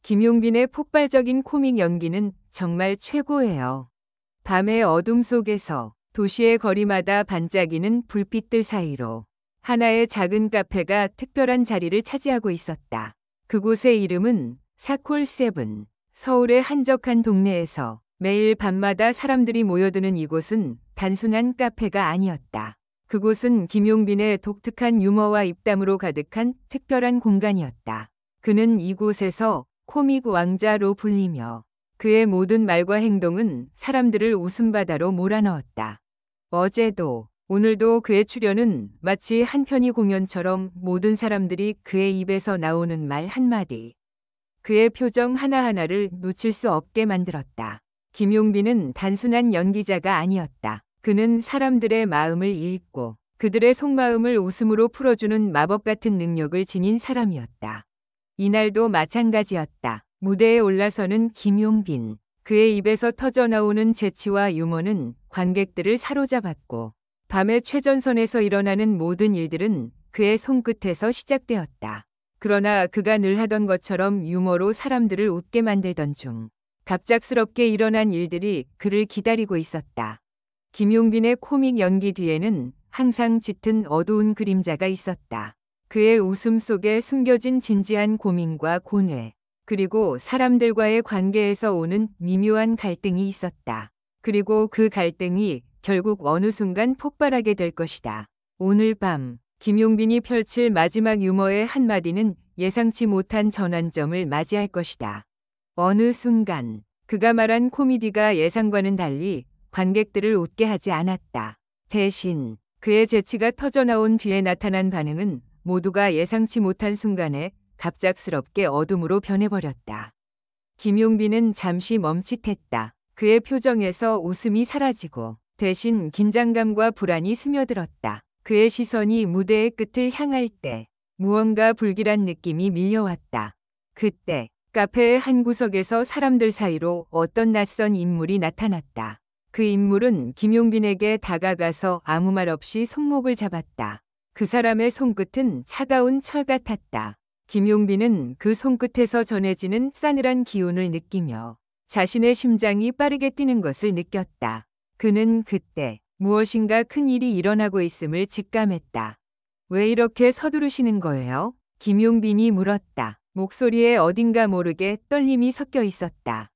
김용빈의 폭발적인 코믹 연기는 정말 최고예요. 밤의 어둠 속에서 도시의 거리마다 반짝이는 불빛들 사이로 하나의 작은 카페가 특별한 자리를 차지하고 있었다. 그곳의 이름은 사콜세븐. 서울의 한적한 동네에서 매일 밤마다 사람들이 모여드는 이곳은 단순한 카페가 아니었다. 그곳은 김용빈의 독특한 유머와 입담으로 가득한 특별한 공간이었다. 그는 이곳에서 코믹 왕자로 불리며 그의 모든 말과 행동은 사람들을 웃음바다로 몰아넣었다. 어제도 오늘도 그의 출연은 마치 한 편의 공연처럼 모든 사람들이 그의 입에서 나오는 말 한마디, 그의 표정 하나하나를 놓칠 수 없게 만들었다. 김용빈은 단순한 연기자가 아니었다. 그는 사람들의 마음을 읽고 그들의 속마음을 웃음으로 풀어주는 마법 같은 능력을 지닌 사람이었다. 이날도 마찬가지였다. 무대에 올라서는 김용빈. 그의 입에서 터져나오는 재치와 유머는 관객들을 사로잡았고 밤의 최전선에서 일어나는 모든 일들은 그의 손끝에서 시작되었다. 그러나 그가 늘 하던 것처럼 유머로 사람들을 웃게 만들던 중 갑작스럽게 일어난 일들이 그를 기다리고 있었다. 김용빈의 코믹 연기 뒤에는 항상 짙은 어두운 그림자가 있었다. 그의 웃음 속에 숨겨진 진지한 고민과 고뇌, 그리고 사람들과의 관계에서 오는 미묘한 갈등이 있었다. 그리고 그 갈등이 결국 어느 순간 폭발하게 될 것이다. 오늘 밤 김용빈이 펼칠 마지막 유머의 한마디는 예상치 못한 전환점을 맞이할 것이다. 어느 순간 그가 말한 코미디가 예상과는 달리 관객들을 웃게 하지 않았다. 대신 그의 재치가 터져나온 뒤에 나타난 반응은 모두가 예상치 못한 순간에 갑작스럽게 어둠으로 변해버렸다. 김용빈은 잠시 멈칫했다. 그의 표정에서 웃음이 사라지고 대신 긴장감과 불안이 스며들었다. 그의 시선이 무대의 끝을 향할 때 무언가 불길한 느낌이 밀려왔다. 그때 카페의 한 구석에서 사람들 사이로 어떤 낯선 인물이 나타났다. 그 인물은 김용빈에게 다가가서 아무 말 없이 손목을 잡았다. 그 사람의 손끝은 차가운 철 같았다. 김용빈은 그 손끝에서 전해지는 싸늘한 기운을 느끼며 자신의 심장이 빠르게 뛰는 것을 느꼈다. 그는 그때 무엇인가 큰 일이 일어나고 있음을 직감했다. 왜 이렇게 서두르시는 거예요? 김용빈이 물었다. 목소리에 어딘가 모르게 떨림이 섞여 있었다.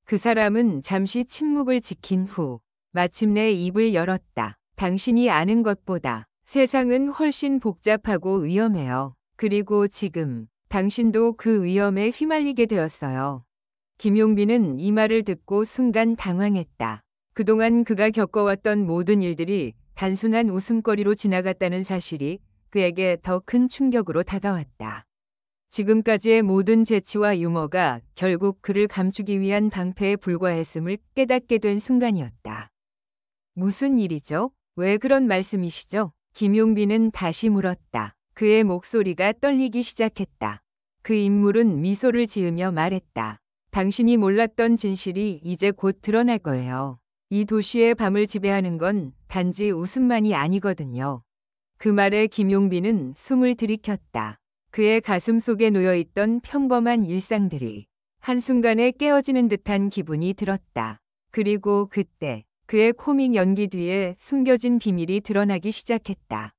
그 사람은 잠시 침묵을 지킨 후 마침내 입을 열었다. 당신이 아는 것보다 세상은 훨씬 복잡하고 위험해요. 그리고 지금 당신도 그 위험에 휘말리게 되었어요. 김용빈은 이 말을 듣고 순간 당황했다. 그동안 그가 겪어왔던 모든 일들이 단순한 웃음거리로 지나갔다는 사실이 그에게 더 큰 충격으로 다가왔다. 지금까지의 모든 재치와 유머가 결국 그를 감추기 위한 방패에 불과했음을 깨닫게 된 순간이었다. 무슨 일이죠? 왜 그런 말씀이시죠? 김용빈은 다시 물었다. 그의 목소리가 떨리기 시작했다. 그 인물은 미소를 지으며 말했다. 당신이 몰랐던 진실이 이제 곧 드러날 거예요. 이 도시의 밤을 지배하는 건 단지 웃음만이 아니거든요. 그 말에 김용빈은 숨을 들이켰다. 그의 가슴 속에 놓여있던 평범한 일상들이 한순간에 깨어지는 듯한 기분이 들었다. 그리고 그때 그의 코믹 연기 뒤에 숨겨진 비밀이 드러나기 시작했다.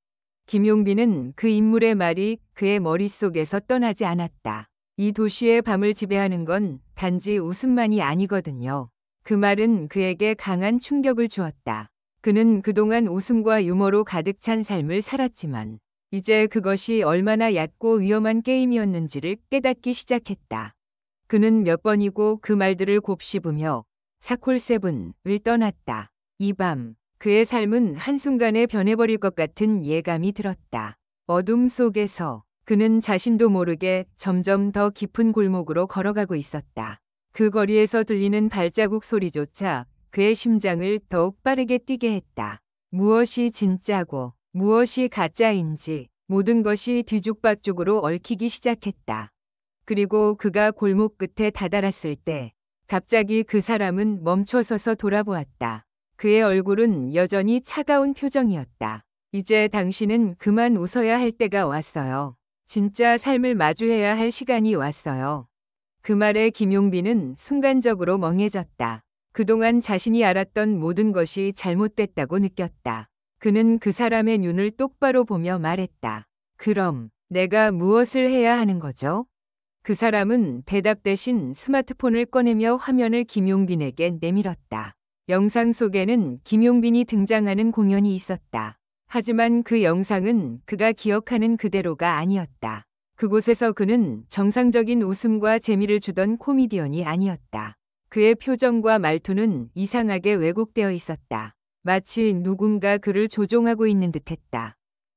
김용빈은 그 인물의 말이 그의 머릿속에서 떠나지 않았다. 이 도시의 밤을 지배하는 건 단지 웃음만이 아니거든요. 그 말은 그에게 강한 충격을 주었다. 그는 그동안 웃음과 유머로 가득 찬 삶을 살았지만 이제 그것이 얼마나 얕고 위험한 게임이었는지를 깨닫기 시작했다. 그는 몇 번이고 그 말들을 곱씹으며 사콜세븐을 떠났다. 이 밤 그의 삶은 한순간에 변해버릴 것 같은 예감이 들었다. 어둠 속에서 그는 자신도 모르게 점점 더 깊은 골목으로 걸어가고 있었다. 그 거리에서 들리는 발자국 소리조차 그의 심장을 더욱 빠르게 뛰게 했다. 무엇이 진짜고 무엇이 가짜인지 모든 것이 뒤죽박죽으로 얽히기 시작했다. 그리고 그가 골목 끝에 다다랐을 때 갑자기 그 사람은 멈춰서서 돌아보았다. 그의 얼굴은 여전히 차가운 표정이었다. 이제 당신은 그만 웃어야 할 때가 왔어요. 진짜 삶을 마주해야 할 시간이 왔어요. 그 말에 김용빈은 순간적으로 멍해졌다. 그동안 자신이 알았던 모든 것이 잘못됐다고 느꼈다. 그는 그 사람의 눈을 똑바로 보며 말했다. 그럼 내가 무엇을 해야 하는 거죠? 그 사람은 대답 대신 스마트폰을 꺼내며 화면을 김용빈에게 내밀었다. 영상 속에는 김용빈이 등장하는 공연이 있었다. 하지만 그 영상은 그가 기억하는 그대로가 아니었다. 그곳에서 그는 정상적인 웃음과 재미를 주던 코미디언이 아니었다. 그의 표정과 말투는 이상하게 왜곡되어 있었다. 마치 누군가 그를 조종하고 있는 듯했다.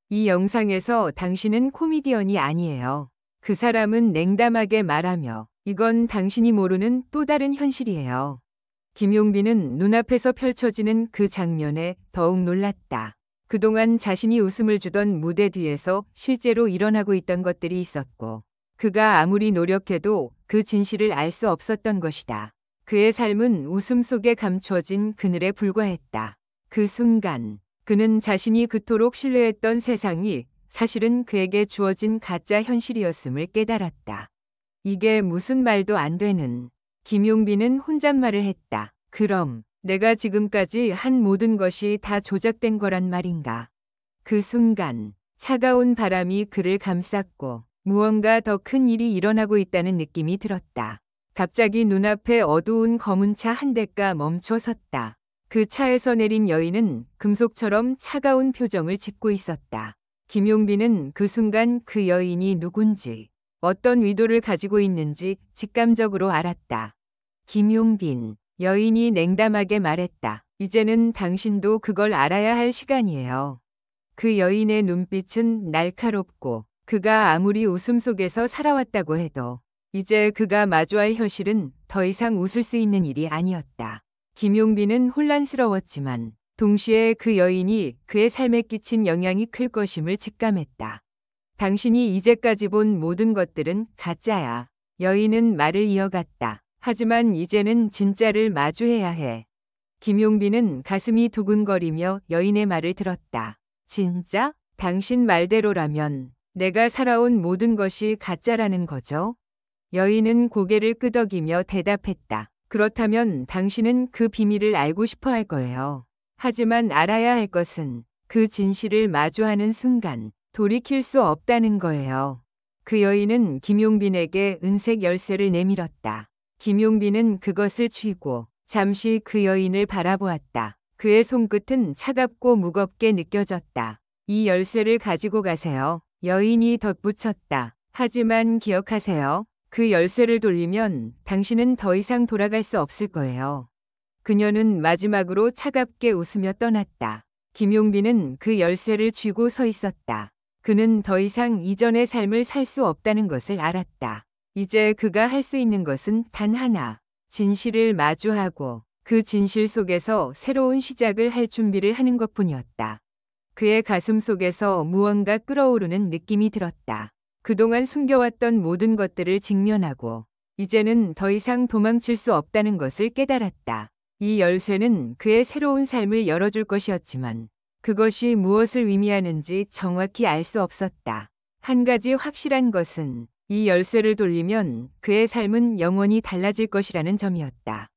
이 영상에서 당신은 코미디언이 아니에요. 그 사람은 냉담하게 말하며 이건 당신이 모르는 또 다른 현실이에요. 김용빈은 눈앞에서 펼쳐지는 그 장면에 더욱 놀랐다. 그동안 자신이 웃음을 주던 무대 뒤에서 실제로 일어나고 있던 것들이 있었고 그가 아무리 노력해도 그 진실을 알 수 없었던 것이다. 그의 삶은 웃음 속에 감춰진 그늘에 불과했다. 그 순간 그는 자신이 그토록 신뢰했던 세상이 사실은 그에게 주어진 가짜 현실이었음을 깨달았다. 이게 무슨 말도 안 되는. 김용빈은 혼잣말을 했다. 그럼 내가 지금까지 한 모든 것이 다 조작된 거란 말인가. 그 순간 차가운 바람이 그를 감쌌고 무언가 더 큰 일이 일어나고 있다는 느낌이 들었다. 갑자기 눈앞에 어두운 검은 차 한 대가 멈춰 섰다. 그 차에서 내린 여인은 금속처럼 차가운 표정을 짓고 있었다. 김용빈은 그 순간 그 여인이 누군지 어떤 의도를 가지고 있는지 직감적으로 알았다. 김용빈, 여인이 냉담하게 말했다. 이제는 당신도 그걸 알아야 할 시간이에요. 그 여인의 눈빛은 날카롭고 그가 아무리 웃음 속에서 살아왔다고 해도 이제 그가 마주할 현실은 더 이상 웃을 수 있는 일이 아니었다. 김용빈은 혼란스러웠지만 동시에 그 여인이 그의 삶에 끼친 영향이 클 것임을 직감했다. 당신이 이제까지 본 모든 것들은 가짜야. 여인은 말을 이어갔다. 하지만 이제는 진짜를 마주해야 해. 김용빈은 가슴이 두근거리며 여인의 말을 들었다. 진짜? 당신 말대로라면 내가 살아온 모든 것이 가짜라는 거죠? 여인은 고개를 끄덕이며 대답했다. 그렇다면 당신은 그 비밀을 알고 싶어 할 거예요. 하지만 알아야 할 것은 그 진실을 마주하는 순간 돌이킬 수 없다는 거예요. 그 여인은 김용빈에게 은색 열쇠를 내밀었다. 김용빈은 그것을 쥐고 잠시 그 여인을 바라보았다. 그의 손끝은 차갑고 무겁게 느껴졌다. 이 열쇠를 가지고 가세요. 여인이 덧붙였다. 하지만 기억하세요. 그 열쇠를 돌리면 당신은 더 이상 돌아갈 수 없을 거예요. 그녀는 마지막으로 차갑게 웃으며 떠났다. 김용빈은 그 열쇠를 쥐고 서 있었다. 그는 더 이상 이전의 삶을 살 수 없다는 것을 알았다. 이제 그가 할 수 있는 것은 단 하나. 진실을 마주하고 그 진실 속에서 새로운 시작을 할 준비를 하는 것뿐이었다. 그의 가슴 속에서 무언가 끓어오르는 느낌이 들었다. 그동안 숨겨왔던 모든 것들을 직면하고 이제는 더 이상 도망칠 수 없다는 것을 깨달았다. 이 열쇠는 그의 새로운 삶을 열어줄 것이었지만 그것이 무엇을 의미하는지 정확히 알 수 없었다. 한 가지 확실한 것은 이 열쇠를 돌리면 그의 삶은 영원히 달라질 것이라는 점이었다.